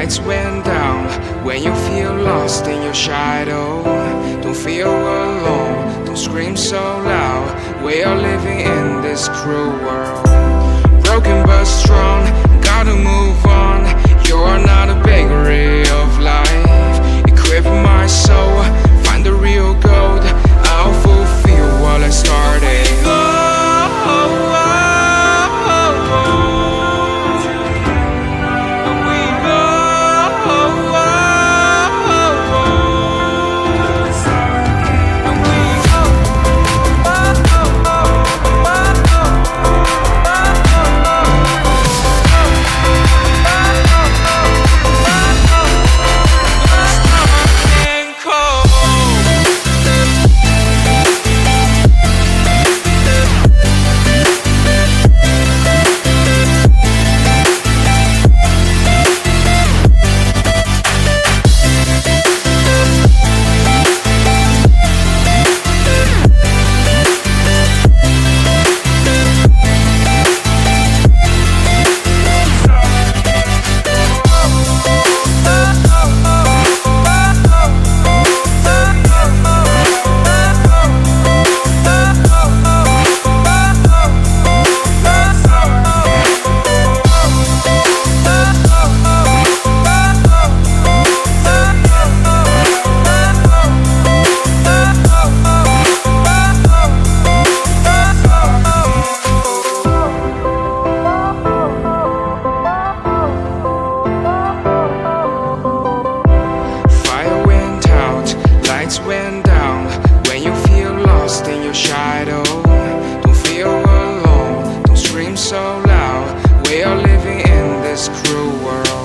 lights went down. When you feel lost in your shadow, don't feel alone, don't scream so loud. We are living in this cruel world, broken but strong, gotta move on. You're not a bakery of life, equip my soul, find the real gold. I'll fulfill what I started. Went down. When you feel lost in your shadow, don't feel alone, don't scream so loud. We are living in this cruel world.